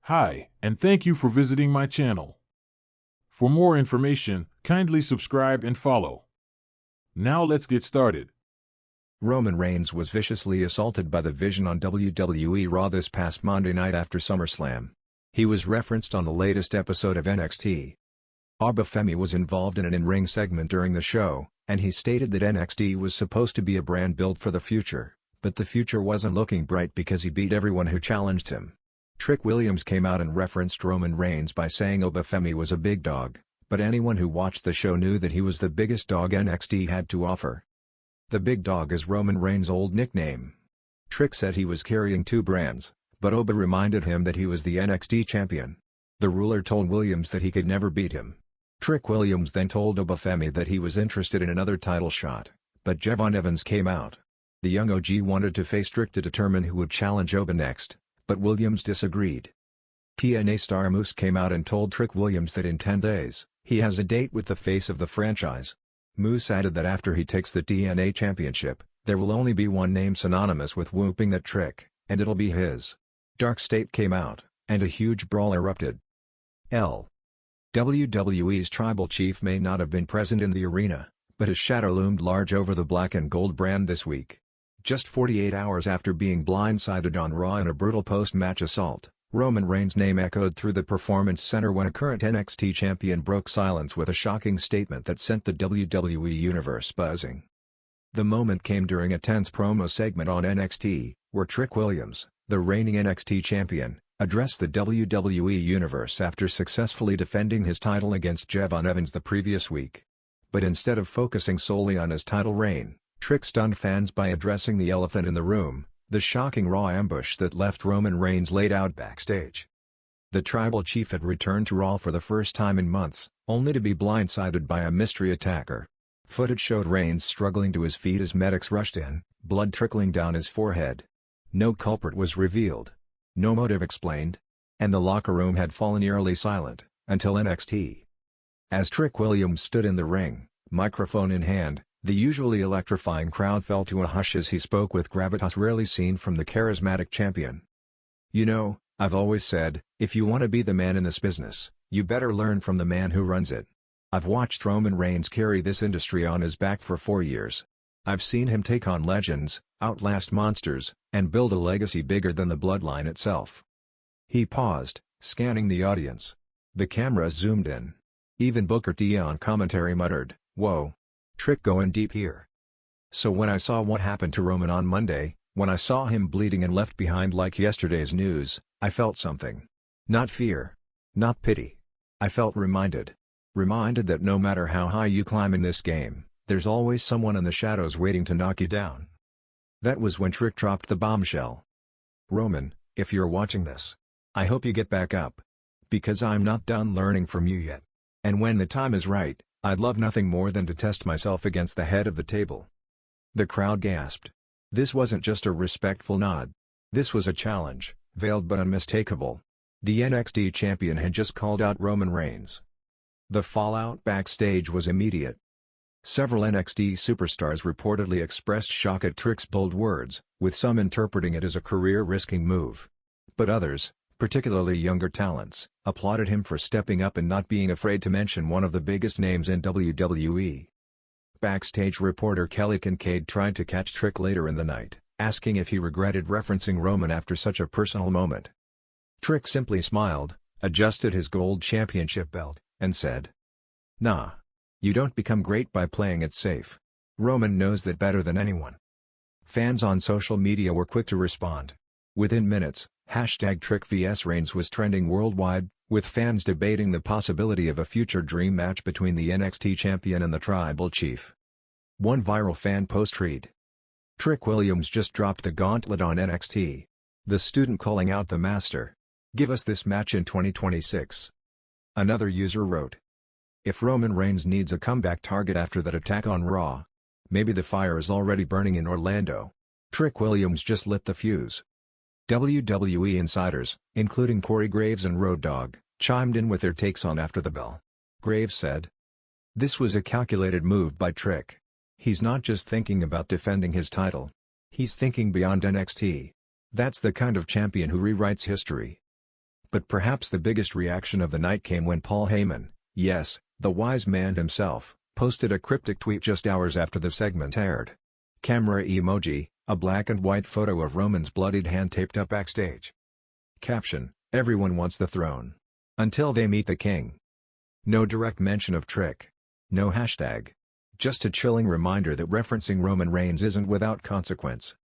Hi, and thank you for visiting my channel. For more information, kindly subscribe and follow. Now let's get started. Roman Reigns was viciously assaulted by the Vision on WWE Raw this past Monday night after SummerSlam. He was referenced on the latest episode of NXT. Obafemi was involved in an in-ring segment during the show, and he stated that NXT was supposed to be a brand built for the future, but the future wasn't looking bright because he beat everyone who challenged him. Trick Williams came out and referenced Roman Reigns by saying Obafemi was a big dog, but anyone who watched the show knew that he was the biggest dog NXT had to offer. The Big Dog is Roman Reigns' old nickname. Trick said he was carrying two brands, but Oba reminded him that he was the NXT champion. The ruler told Williams that he could never beat him. Trick Williams then told Obafemi that he was interested in another title shot, but Javon Evans came out. The young OG wanted to face Trick to determine who would challenge Oba next, but Williams disagreed. TNA star Moose came out and told Trick Williams that in 10 days, he has a date with the face of the franchise. Moose added that after he takes the TNA championship, there will only be one name synonymous with whooping that Trick, and it'll be his. Dark State came out, and a huge brawl erupted. WWE's Tribal Chief may not have been present in the arena, but his shadow loomed large over the black and gold brand this week. Just 48 hours after being blindsided on Raw in a brutal post-match assault, Roman Reigns' name echoed through the Performance Center when a current NXT champion broke silence with a shocking statement that sent the WWE Universe buzzing. The moment came during a tense promo segment on NXT, where Trick Williams, the reigning NXT champion, addressed the WWE Universe after successfully defending his title against Javon Evans the previous week. But instead of focusing solely on his title reign, Trick stunned fans by addressing the elephant in the room, the shocking Raw ambush that left Roman Reigns laid out backstage. The Tribal Chief had returned to Raw for the first time in months, only to be blindsided by a mystery attacker. Footage showed Reigns struggling to his feet as medics rushed in, blood trickling down his forehead. No culprit was revealed. No motive explained. And the locker room had fallen eerily silent, until NXT. As Trick Williams stood in the ring, microphone in hand, the usually electrifying crowd fell to a hush as he spoke with gravitas rarely seen from the charismatic champion. "You know, I've always said, if you want to be the man in this business, you better learn from the man who runs it. I've watched Roman Reigns carry this industry on his back for 4 years. I've seen him take on legends, outlast monsters, and build a legacy bigger than the bloodline itself." He paused, scanning the audience. The camera zoomed in. Even Booker T on commentary muttered, "Whoa. Trick going deep here." So when I saw what happened to Roman on Monday, when I saw him bleeding and left behind like yesterday's news, I felt something. Not fear. Not pity. I felt reminded. Reminded that no matter how high you climb in this game, there's always someone in the shadows waiting to knock you down. That was when Trick dropped the bombshell. "Roman, if you're watching this, I hope you get back up. Because I'm not done learning from you yet. And when the time is right, I'd love nothing more than to test myself against the head of the table." The crowd gasped. This wasn't just a respectful nod. This was a challenge, veiled but unmistakable. The NXT champion had just called out Roman Reigns. The fallout backstage was immediate. Several NXT superstars reportedly expressed shock at Trick's bold words, with some interpreting it as a career-risking move. But others, particularly younger talents, applauded him for stepping up and not being afraid to mention one of the biggest names in WWE. Backstage reporter Kelly Kincaid tried to catch Trick later in the night, asking if he regretted referencing Roman after such a personal moment. Trick simply smiled, adjusted his gold championship belt, and said, "Nah. You don't become great by playing it safe. Roman knows that better than anyone." Fans on social media were quick to respond. Within minutes, #TrickVSReigns was trending worldwide, with fans debating the possibility of a future dream match between the NXT champion and the Tribal Chief. One viral fan post read, "Trick Williams just dropped the gauntlet on NXT. The student calling out the master. Give us this match in 2026. Another user wrote, "If Roman Reigns needs a comeback target after that attack on Raw, maybe the fire is already burning in Orlando. Trick Williams just lit the fuse." WWE insiders, including Corey Graves and Road Dogg, chimed in with their takes on After the Bell. Graves said, "This was a calculated move by Trick. He's not just thinking about defending his title. He's thinking beyond NXT. That's the kind of champion who rewrites history." But perhaps the biggest reaction of the night came when Paul Heyman, yes, the wise man himself, posted a cryptic tweet just hours after the segment aired. Camera emoji, a black and white photo of Roman's bloodied hand taped up backstage. Caption: everyone wants the throne. Until they meet the king. No direct mention of Trick. No hashtag. Just a chilling reminder that referencing Roman Reigns isn't without consequence.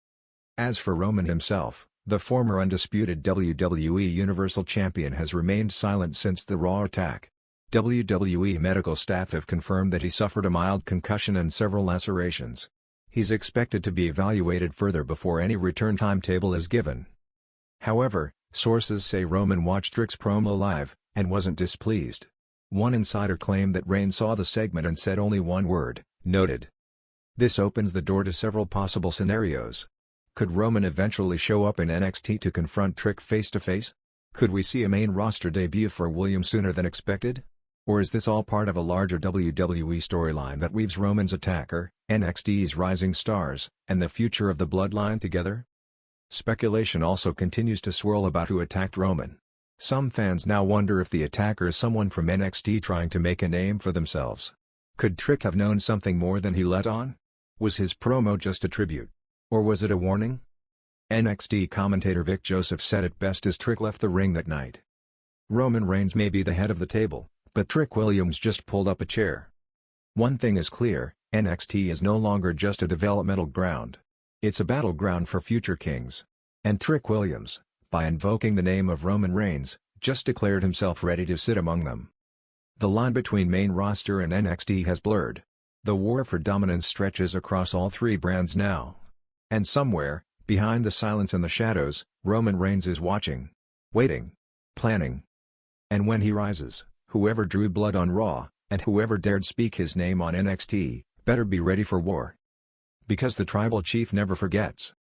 As for Roman himself, the former undisputed WWE Universal Champion has remained silent since the Raw attack. WWE medical staff have confirmed that he suffered a mild concussion and several lacerations. He's expected to be evaluated further before any return timetable is given. However, sources say Roman watched Trick's promo live, and wasn't displeased. One insider claimed that Reigns saw the segment and said only one word: noted. This opens the door to several possible scenarios. Could Roman eventually show up in NXT to confront Trick face-to-face? Could we see a main roster debut for Williams sooner than expected? Or is this all part of a larger WWE storyline that weaves Roman's attacker, NXT's rising stars, and the future of the bloodline together? Speculation also continues to swirl about who attacked Roman. Some fans now wonder if the attacker is someone from NXT trying to make a name for themselves. Could Trick have known something more than he let on? Was his promo just a tribute? Or was it a warning? NXT commentator Vic Joseph said it best as Trick left the ring that night. Roman Reigns may be the head of the table, but Trick Williams just pulled up a chair. One thing is clear, NXT is no longer just a developmental ground. It's a battleground for future kings. And Trick Williams, by invoking the name of Roman Reigns, just declared himself ready to sit among them. The line between main roster and NXT has blurred. The war for dominance stretches across all three brands now. And somewhere, behind the silence and the shadows, Roman Reigns is watching. Waiting. Planning. And when he rises, whoever drew blood on Raw, and whoever dared speak his name on NXT, better be ready for war. Because the tribal chief never forgets.